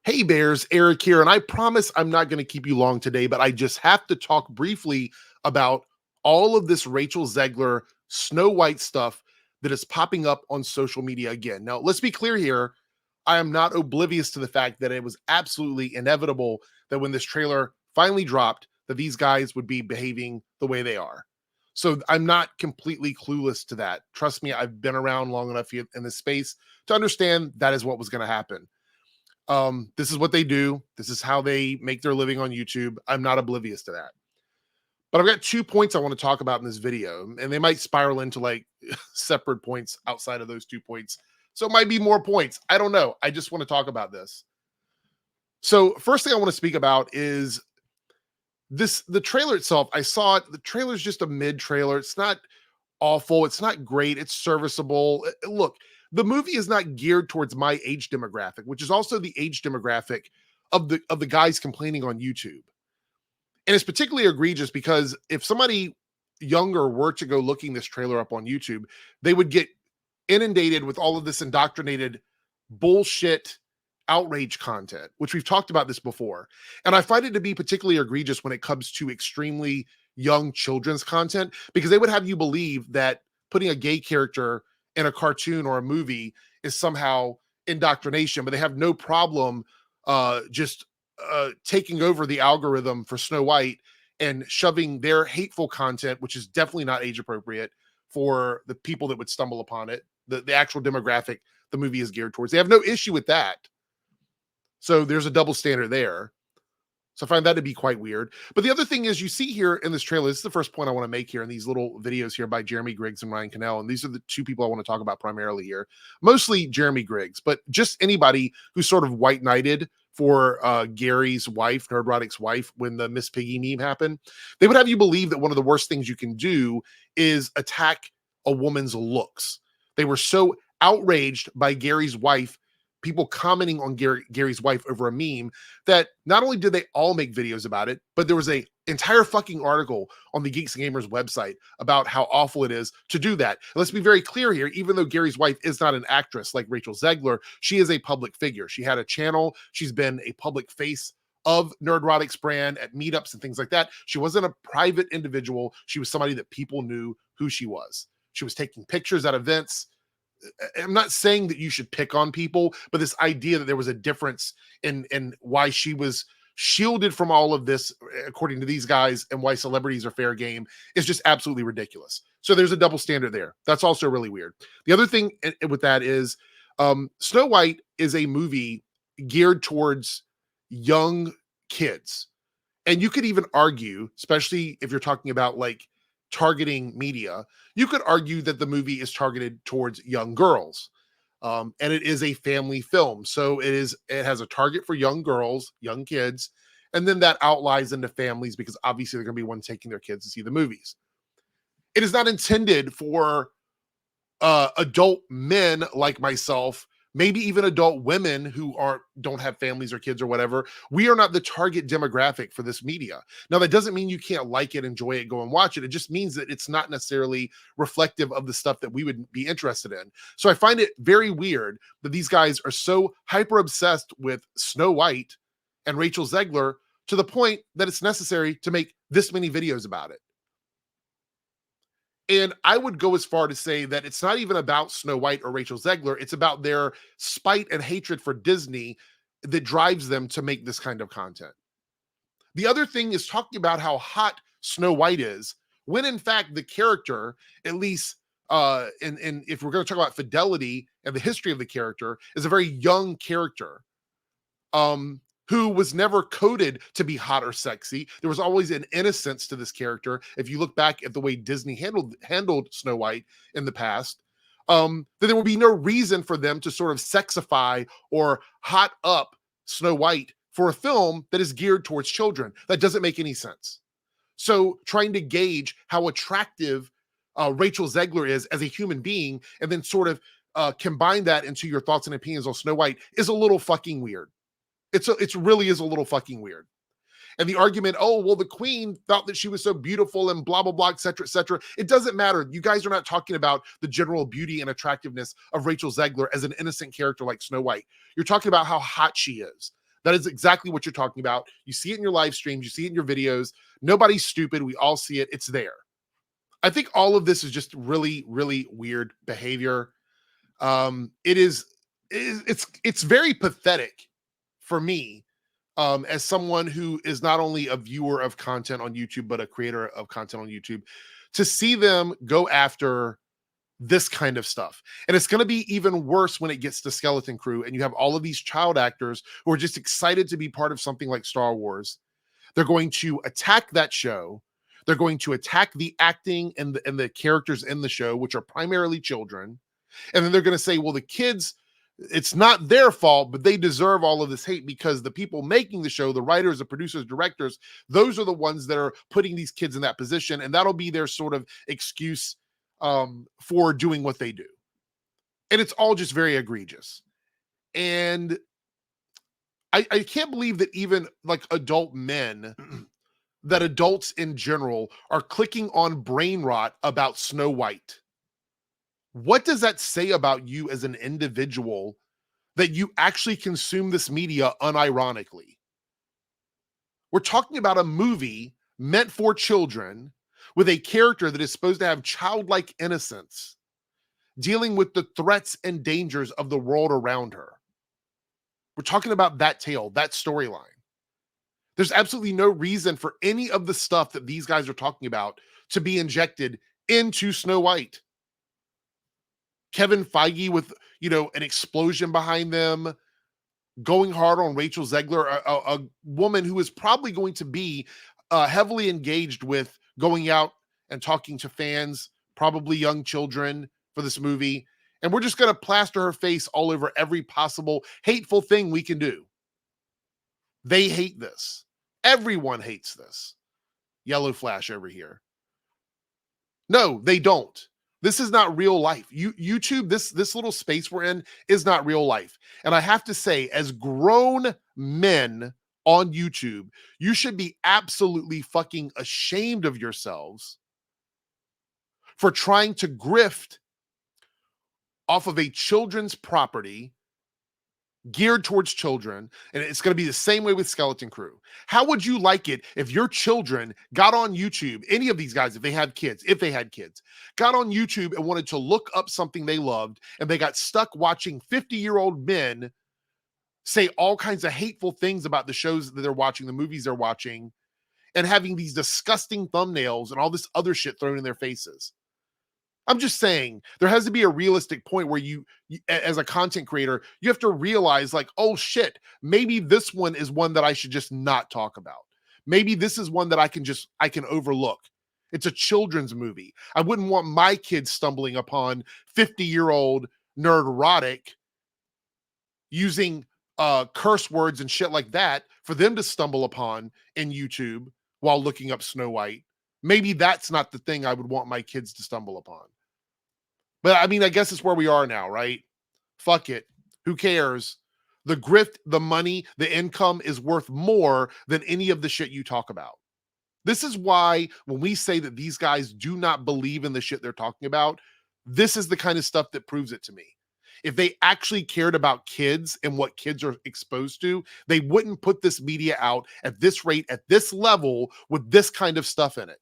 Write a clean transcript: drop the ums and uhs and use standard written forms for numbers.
Hey Bears, Eric here, and I promise I'm not going to keep you long today, but I just have to talk briefly about all of this Rachel Zegler Snow White stuff that is popping up on social media again. Now, let's be clear here. I am not oblivious to the fact that it was absolutely inevitable that when this trailer finally dropped, that these guys would be behaving the way they are. So I'm not completely clueless to that. Trust me, I've been around long enough in this space to understand that is what was going to happen. This is what they do. This is how they make their living on YouTube. I'm not oblivious to that. But I've got 2 points I want to talk about in this video, and they might spiral into like separate points outside of those 2 points. So it might be more points. I don't know. I just want to talk about this. So first thing I want to speak about is the trailer itself. I saw it. The trailer is just a mid trailer. It's not awful. It's not great. It's serviceable. Look, the movie is not geared towards my age demographic, which is also the age demographic of the guys complaining on YouTube. And it's particularly egregious because if somebody younger were to go looking this trailer up on YouTube, they would get inundated with all of this indoctrinated bullshit outrage content, which we've talked about this before. And I find it to be particularly egregious when it comes to extremely young children's content, because they would have you believe that putting a gay character in a cartoon or a movie is somehow indoctrination, but they have no problem just taking over the algorithm for Snow White and shoving their hateful content, which is definitely not age appropriate for the people that would stumble upon it, the actual demographic the movie is geared towards. They have no issue with that. So there's a double standard there. So I find that to be quite weird. But the other thing is, you see here in this trailer, this is the first point I want to make here in these little videos here by Jeremy Griggs and Ryan Cannell. And these are the two people I want to talk about primarily here. Mostly Jeremy Griggs, but just anybody who's sort of white knighted for Gary's wife, Nerdrotic's wife, when the Miss Piggy meme happened. They would have you believe that one of the worst things you can do is attack a woman's looks. They were so outraged by Gary's wife, people commenting on Gary's wife over a meme, that not only did they all make videos about it, but there was a entire fucking article on the Geeks and Gamers website about how awful it is to do that. And let's be very clear here, even though Gary's wife is not an actress like Rachel Zegler, she is a public figure. She had a channel. She's been a public face of Nerdrotic's brand at meetups and things like that. She wasn't a private individual. She was somebody that people knew who she was. She was taking pictures at events. I'm not saying that you should pick on people, but this idea that there was a difference in why she was shielded from all of this, according to these guys, and why celebrities are fair game is just absolutely ridiculous. So there's a double standard there. That's also really weird. The other thing with that is Snow White is a movie geared towards young kids. And you could even argue, especially if you're talking about like targeting media, you could argue that the movie is targeted towards young girls. And it is a family film. So it has a target for young girls, young kids, and then that outlies into families because obviously they're going to be one taking their kids to see the movies. It is not intended for adult men like myself, maybe even adult women who don't have families or kids or whatever. We are not the target demographic for this media. Now, that doesn't mean you can't like it, enjoy it, go and watch it. It just means that it's not necessarily reflective of the stuff that we would be interested in. So I find it very weird that these guys are so hyper obsessed with Snow White and Rachel Zegler to the point that it's necessary to make this many videos about it. And I would go as far to say that it's not even about Snow White or Rachel Zegler. It's about their spite and hatred for Disney that drives them to make this kind of content. The other thing is talking about how hot Snow White is, when in fact the character, at least and if we're going to talk about fidelity and the history of the character, is a very young character. Who was never coded to be hot or sexy. There was always an innocence to this character. If you look back at the way Disney handled Snow White in the past, then there will be no reason for them to sort of sexify or hot up Snow White for a film that is geared towards children. That doesn't make any sense. So trying to gauge how attractive Rachel Zegler is as a human being and then sort of combine that into your thoughts and opinions on Snow White is a little fucking weird. It really is a little fucking weird. And the argument, oh, well, the queen thought that she was so beautiful and blah, blah, blah, et cetera, et cetera. It doesn't matter. You guys are not talking about the general beauty and attractiveness of Rachel Zegler as an innocent character like Snow White. You're talking about how hot she is. That is exactly what you're talking about. You see it in your live streams, you see it in your videos. Nobody's stupid. We all see it. It's there. I think all of this is just really, really weird behavior. It is, it's very pathetic for me, as someone who is not only a viewer of content on YouTube, but a creator of content on YouTube, to see them go after this kind of stuff. And it's going to be even worse when it gets to Skeleton Crew and you have all of these child actors who are just excited to be part of something like Star Wars. They're going to attack that show. They're going to attack the acting and the characters in the show, which are primarily children. And then they're going to say, well, the kids, it's not their fault, but they deserve all of this hate because the people making the show, the writers, the producers, directors, those are the ones that are putting these kids in that position. And that'll be their sort of excuse for doing what they do. And it's all just very egregious. And I can't believe that even like adult men, that adults in general are clicking on brain rot about Snow White. What does that say about you as an individual that you actually consume this media unironically? We're talking about a movie meant for children with a character that is supposed to have childlike innocence, dealing with the threats and dangers of the world around her. We're talking about that tale, that storyline. There's absolutely no reason for any of the stuff that these guys are talking about to be injected into Snow White. Kevin Feige with, an explosion behind them, going hard on Rachel Zegler, a woman who is probably going to be heavily engaged with going out and talking to fans, probably young children, for this movie. And we're just going to plaster her face all over every possible hateful thing we can do. They hate this. Everyone hates this. Yellow flash over here. No, they don't. This is not real life. YouTube, this little space we're in is not real life. And I have to say, as grown men on YouTube, you should be absolutely fucking ashamed of yourselves for trying to grift off of a children's property geared towards children. And it's going to be the same way with Skeleton Crew. How would you like it if your children got on YouTube, any of these guys, if they had kids, got on YouTube and wanted to look up something they loved, and they got stuck watching 50-year-old men say all kinds of hateful things about the shows that they're watching, the movies they're watching, and having these disgusting thumbnails and all this other shit thrown in their faces? I'm just saying, there has to be a realistic point where you, as a content creator, you have to realize, like, oh shit, maybe this one is one that I should just not talk about. Maybe this is one that I can overlook. It's a children's movie. I wouldn't want my kids stumbling upon 50-year-old nerd-erotic using curse words and shit like that for them to stumble upon in YouTube while looking up Snow White. Maybe that's not the thing I would want my kids to stumble upon. But I mean, I guess it's where we are now, right? Fuck it. Who cares? The grift, the money, the income is worth more than any of the shit you talk about. This is why when we say that these guys do not believe in the shit they're talking about, this is the kind of stuff that proves it to me. If they actually cared about kids and what kids are exposed to, they wouldn't put this media out at this rate, at this level, with this kind of stuff in it.